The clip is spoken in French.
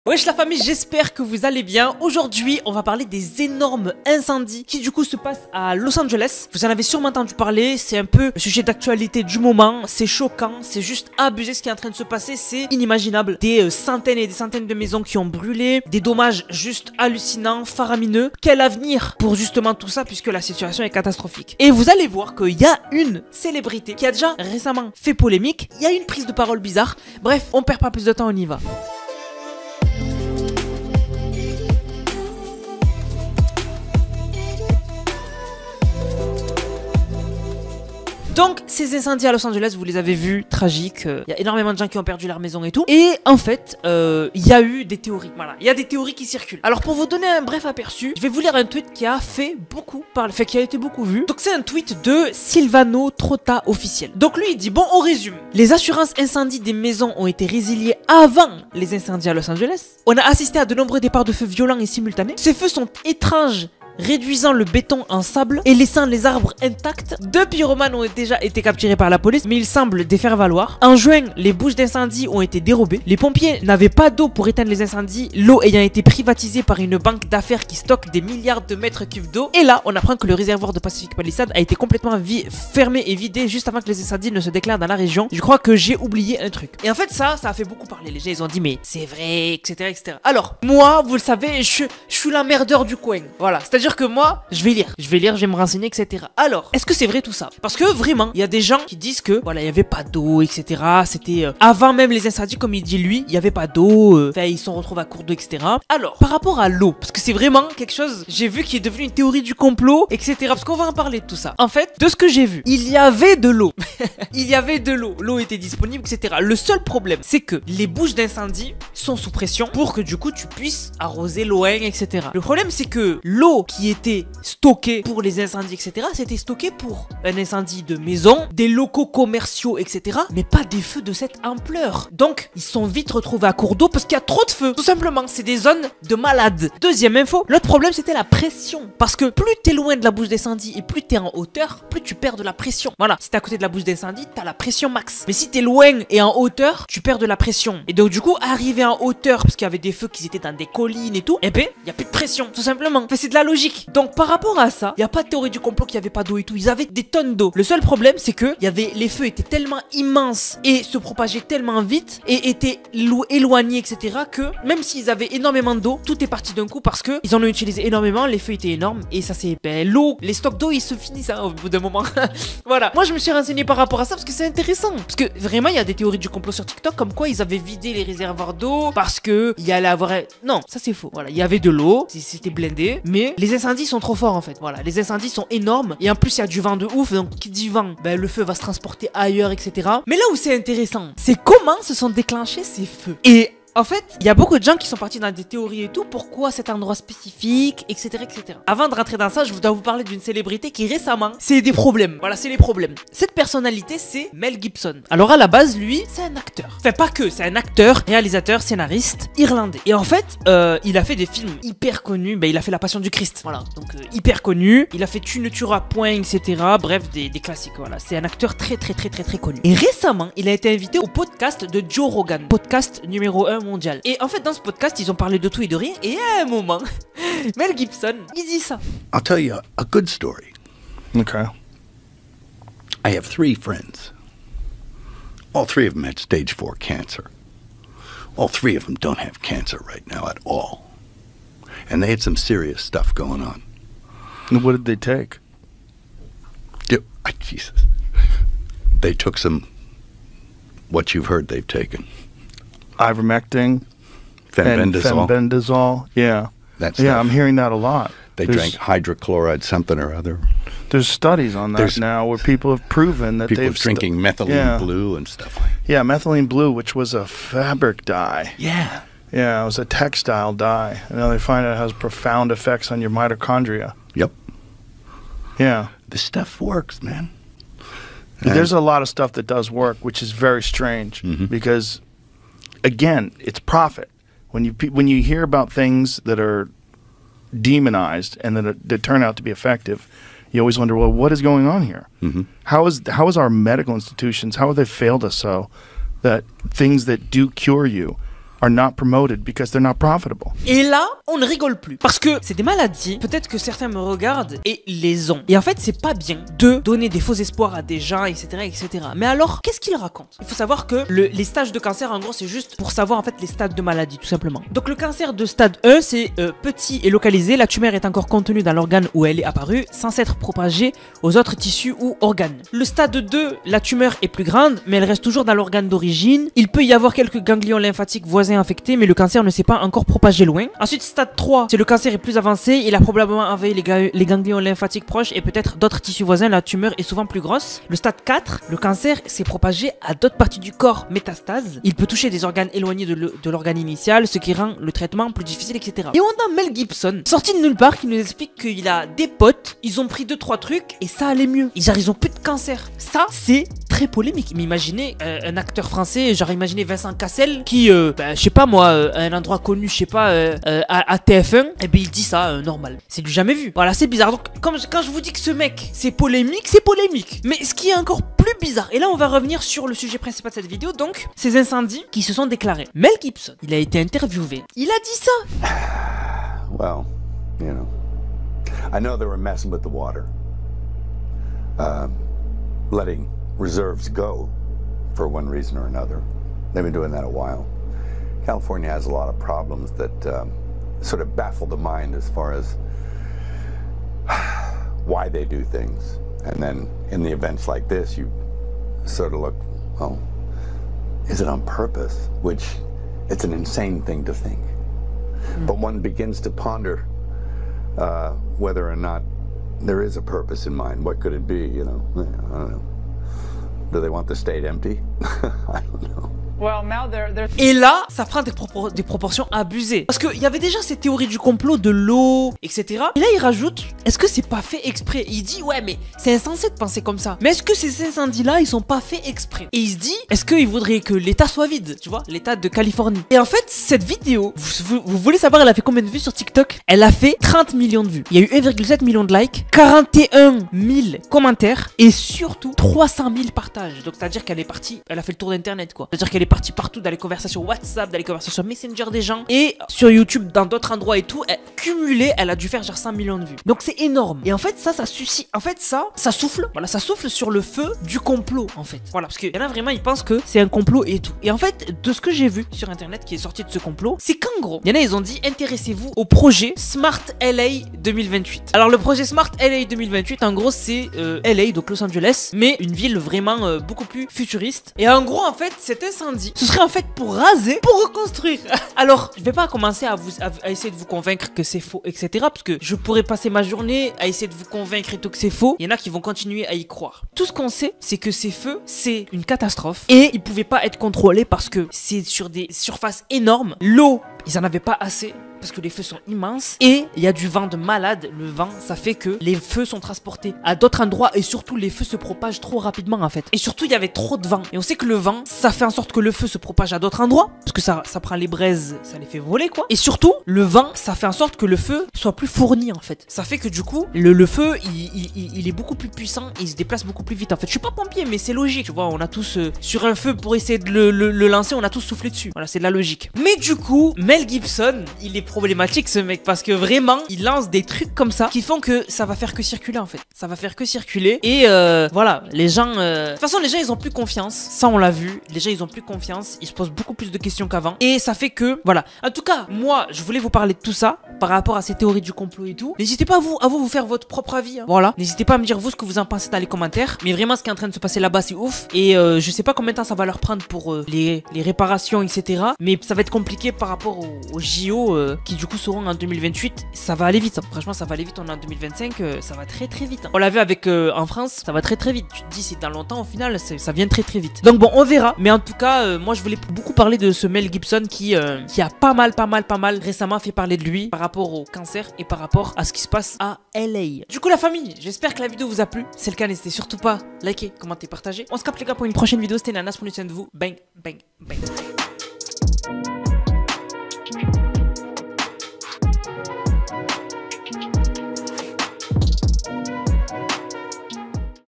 Wesh la famille, j'espère que vous allez bien. Aujourd'hui, on va parler des énormes incendies qui du coup se passent à Los Angeles. Vous en avez sûrement entendu parler, c'est un peu le sujet d'actualité du moment. C'est choquant, c'est juste abusé ce qui est en train de se passer, c'est inimaginable. Des centaines et des centaines de maisons qui ont brûlé, des dommages juste hallucinants, faramineux. Quel avenir pour justement tout ça puisque la situation est catastrophique. Et vous allez voir qu'il y a une célébrité qui a déjà récemment fait polémique. Il y a une prise de parole bizarre. Bref, on perd pas plus de temps, on y va. Donc, ces incendies à Los Angeles, vous les avez vus, tragiques. Il y a énormément de gens qui ont perdu leur maison et tout. Et en fait, il y a eu des théories. Voilà, il y a des théories qui circulent. Alors, pour vous donner un bref aperçu, je vais vous lire un tweet qui a fait beaucoup parler, qui a été beaucoup vu. Donc, c'est un tweet de Silvano Trotta officiel. Donc, lui, il dit, bon, on résume. Les assurances incendies des maisons ont été résiliées avant les incendies à Los Angeles. On a assisté à de nombreux départs de feux violents et simultanés. Ces feux sont étranges, réduisant le béton en sable et laissant les arbres intacts. Deux pyromanes ont déjà été capturés par la police, mais ils semblent défaire valoir. En juin, les bouches d'incendie ont été dérobées. Les pompiers n'avaient pas d'eau pour éteindre les incendies, l'eau ayant été privatisée par une banque d'affaires qui stocke des milliards de mètres cubes d'eau. Et là, on apprend que le réservoir de Pacific Palisades a été complètement fermé et vidé juste avant que les incendies ne se déclarent dans la région. Je crois que j'ai oublié un truc. Et en fait, ça a fait beaucoup parler. Les gens, ils ont dit, mais c'est vrai, etc., etc. Alors, moi, vous le savez, je suis l'emmerdeur du coin. Voilà, c'est-à-dire que moi, je vais lire, je vais me renseigner, etc. Alors, est-ce que c'est vrai tout ça? Parce que vraiment, il y a des gens qui disent que, voilà, il n'y avait pas d'eau, etc. C'était avant même les incendies, comme il dit lui, il n'y avait pas d'eau, enfin, ils se retrouvent à court d'eau, etc. Alors, par rapport à l'eau, parce que c'est vraiment quelque chose, j'ai vu qui est devenu une théorie du complot, etc. Parce qu'on va en parler de tout ça. En fait, de ce que j'ai vu, il y avait de l'eau. Il y avait de l'eau, l'eau était disponible, etc. Le seul problème, c'est que les bouches d'incendie sont sous pression pour que du coup, tu puisses arroser l'ON, etc. Le problème, c'est que l'eau qui était stocké pour les incendies, etc. C'était stocké pour un incendie de maison, des locaux commerciaux, etc. Mais pas des feux de cette ampleur. Donc, ils sont vite retrouvés à court d'eau parce qu'il y a trop de feux. Tout simplement, c'est des zones de malades. Deuxième info, l'autre problème, c'était la pression. Parce que plus t'es loin de la bouche d'incendie et plus t'es en hauteur, plus tu perds de la pression. Voilà, si t'es à côté de la bouche d'incendie, t'as la pression max. Mais si t'es loin et en hauteur, tu perds de la pression. Et donc, du coup, arriver en hauteur, parce qu'il y avait des feux qui étaient dans des collines et tout, eh ben, il y a plus de pression, tout simplement. Enfin, c'est de la logique. Donc par rapport à ça, il n'y a pas de théorie du complot qu'il n'y avait pas d'eau et tout. Ils avaient des tonnes d'eau. Le seul problème, c'est que les feux étaient tellement immenses et se propageaient tellement vite et étaient éloignés, etc. que même s'ils avaient énormément d'eau, tout est parti d'un coup parce que ils en ont utilisé énormément. Les feux étaient énormes et ça c'est l'eau, les stocks d'eau, ils se finissent hein, au bout d'un moment. Voilà. Moi, je me suis renseigné par rapport à ça parce que c'est intéressant. Parce que vraiment, il y a des théories du complot sur TikTok comme quoi ils avaient vidé les réservoirs d'eau parce que il y allait avoir. Non, ça c'est faux. Voilà, il y avait de l'eau, c'était blindé, mais les incendies sont trop forts en fait. Voilà, les incendies sont énormes et en plus il y a du vent de ouf, donc qui dit vent, ben, le feu va se transporter ailleurs, etc. Mais là où c'est intéressant, c'est comment se sont déclenchés ces feux. Et en fait, il y a beaucoup de gens qui sont partis dans des théories et tout, pourquoi cet endroit spécifique, etc., etc. Avant de rentrer dans ça, je dois vous parler d'une célébrité qui récemment, c'est des problèmes. Voilà, c'est les problèmes. Cette personnalité, c'est Mel Gibson. Alors à la base, lui, c'est un acteur. Enfin, pas que, c'est un acteur, réalisateur, scénariste, irlandais. Et en fait, il a fait des films hyper connus. Ben, il a fait La Passion du Christ. Voilà, donc hyper connu. Il a fait Tu ne tueras point, etc. Bref, des classiques. Voilà, c'est un acteur très connu. Et récemment, il a été invité au podcast de Joe Rogan. Podcast numéro 1 mondial. Et en fait, dans ce podcast, ils ont parlé de tout et de rien. Et à un moment, Mel Gibson, il dit ça. I'll tell you a good story. Okay. I have 3 friends. All 3 of them had stage 4 cancer. All 3 of them don't have cancer right now at all. And they had some serious stuff going on. And what did they take? Jesus. They took some, what you've heard they've taken. Ivermectin, Fenbendazole. Fenbendazole, yeah. I'm hearing that a lot. They drank hydrochloride something or other. There's studies on that now where people have proven that people are drinking methylene blue and stuff like that. Yeah, methylene blue, which was a fabric dye. Yeah. Yeah, it was a textile dye. And now they find out it has profound effects on your mitochondria. Yep. Yeah. This stuff works, man. There's a lot of stuff that does work, which is very strange because again, it's profit. When you hear about things that are demonized and that turn out to be effective, you always wonder, well, what is going on here? How is our medical institutions, how have they failed us so that things that do cure you are not promoted because they're not profitable. Et là, on ne rigole plus. Parce que c'est des maladies, peut-être que certains me regardent et les ont. Et en fait, c'est pas bien de donner des faux espoirs à des gens, etc. etc. Mais alors, qu'est-ce qu'ils racontent? Il faut savoir que les stages de cancer, en gros, c'est juste pour savoir en fait les stades de maladie, tout simplement. Donc le cancer de stade E, c'est petit et localisé. La tumeur est encore contenue dans l'organe où elle est apparue, sans s'être propagée aux autres tissus ou organes. Le stade 2, la tumeur est plus grande, mais elle reste toujours dans l'organe d'origine. Il peut y avoir quelques ganglions lymphatiques voisins infectés, mais le cancer ne s'est pas encore propagé loin. Ensuite, stade 3, c'est le cancer est plus avancé. Il a probablement envahi les ganglions lymphatiques proches et peut-être d'autres tissus voisins. La tumeur est souvent plus grosse. Le stade 4, le cancer s'est propagé à d'autres parties du corps, métastase. Il peut toucher des organes éloignés de l'organe initial, ce qui rend le traitement plus difficile, etc. Et on a Mel Gibson, sorti de nulle part, qui nous explique qu'il a des potes, ils ont pris 2-3 trucs et ça allait mieux. Ils ont plus de cancer. Ça, c'est très polémique. Mais imaginez un acteur français, genre imaginez Vincent Cassel, qui, je sais pas moi, à un endroit connu, je sais pas, à TF1, et ben il dit ça, normal. C'est du jamais vu. Voilà, c'est bizarre. Donc, quand je vous dis que ce mec, c'est polémique, c'est polémique. Mais ce qui est encore plus bizarre, et là on va revenir sur le sujet principal de cette vidéo, donc, ces incendies qui se sont déclarés. Mel Gibson, il a été interviewé. Il a dit ça. Well, you know, I know they were messing with the water, letting reserves go for one reason or another. They've been doing that a while. California has a lot of problems that sort of baffle the mind as far as why they do things. And then in the events like this, you sort of look, oh, is it on purpose? Which, it's an insane thing to think. But one begins to ponder whether or not there is a purpose in mind. What could it be, you know? I don't know. Do they want the state empty? I don't know. Well, now they're... Et là, ça prend des proportions abusées. Parce qu'il y avait déjà ces théories du complot de l'eau, etc. Et là, il rajoute, est-ce que c'est pas fait exprès? Il dit, ouais, mais c'est insensé de penser comme ça. Mais est-ce que ces incendies-là, ils sont pas faits exprès? Et il se dit, est-ce qu'il voudrait que l'État soit vide? Tu vois, l'État de Californie. Et en fait, cette vidéo, vous voulez savoir, elle a fait combien de vues sur TikTok? Elle a fait 30 millions de vues. Il y a eu 1,7 million de likes, 41 000 commentaires et surtout 300 000 partages. Donc, c'est-à-dire qu'elle est partie, elle a fait le tour d'internet, quoi. C'est-à-dire qu'elle est partie partout dans les conversations WhatsApp, dans les conversations Messenger des gens et sur YouTube, dans d'autres endroits et tout. Cumulée, elle a dû faire genre 100 millions de vues. Donc c'est énorme. Et en fait, ça suscite. En fait, ça souffle. Voilà, ça souffle sur le feu du complot, en fait. Voilà, parce qu'il y en a vraiment, ils pensent que c'est un complot et tout. Et en fait, de ce que j'ai vu sur internet qui est sorti de ce complot, c'est qu'en gros, il y en a, ils ont dit intéressez-vous au projet Smart LA 2028. Alors, le projet Smart LA 2028, en gros, c'est LA, donc Los Angeles, mais une ville vraiment beaucoup plus futuriste. Et en gros, en fait, cet incendie, ce serait en fait pour raser, pour reconstruire. Alors, je vais pas commencer à essayer de vous convaincre que c'est faux, etc. Parce que je pourrais passer ma journée à essayer de vous convaincre et tout que c'est faux. Il y en a qui vont continuer à y croire. Tout ce qu'on sait, c'est que ces feux, c'est une catastrophe. Et ils pouvaient pas être contrôlés parce que c'est sur des surfaces énormes. L'eau, ils en avaient pas assez. Parce que les feux sont immenses et il y a du vent de malade. Le vent, ça fait que les feux sont transportés à d'autres endroits et surtout les feux se propagent trop rapidement en fait. Et surtout il y avait trop de vent. Et on sait que le vent, ça fait en sorte que le feu se propage à d'autres endroits parce que ça prend les braises, ça les fait voler quoi. Et surtout, le vent, ça fait en sorte que le feu soit plus fourni en fait. Ça fait que du coup, le feu, il est beaucoup plus puissant et il se déplace beaucoup plus vite en fait. Je suis pas pompier mais c'est logique. Tu vois, on a tous sur un feu pour essayer de le lancer, on a tous soufflé dessus. Voilà, c'est de la logique. Mais du coup, Mel Gibson, il est problématique ce mec parce que vraiment il lance des trucs comme ça qui font que ça va faire que circuler en fait. Ça va faire que circuler et voilà, les gens de toute façon les gens ils ont plus confiance, ça on l'a vu, les gens ils ont plus confiance, ils se posent beaucoup plus de questions qu'avant et ça fait que voilà. En tout cas, moi je voulais vous parler de tout ça par rapport à ces théories du complot et tout. N'hésitez pas à vous faire votre propre avis hein. Voilà, n'hésitez pas à me dire vous ce que vous en pensez dans les commentaires, mais vraiment ce qui est en train de se passer là-bas c'est ouf et je sais pas combien de temps ça va leur prendre pour les réparations etc, mais ça va être compliqué par rapport au JO qui du coup seront en 2028. Ça va aller vite hein. Franchement ça va aller vite, on est en 2025, ça va très très vite hein. On l'a vu avec en France, ça va très très vite. Tu te dis c'est dans longtemps, au final ça vient très très vite. Donc bon on verra, mais en tout cas moi je voulais beaucoup parler de ce Mel Gibson qui a pas mal récemment fait parler de lui par rapport au cancer et par rapport à ce qui se passe à LA. Du coup la famille, j'espère que la vidéo vous a plu. Si c'est le cas, n'hésitez surtout pas à liker, commenter, partager. On se capte les gars pour une prochaine vidéo. C'était Nanas, prenez soin de vous. Bang bang bang.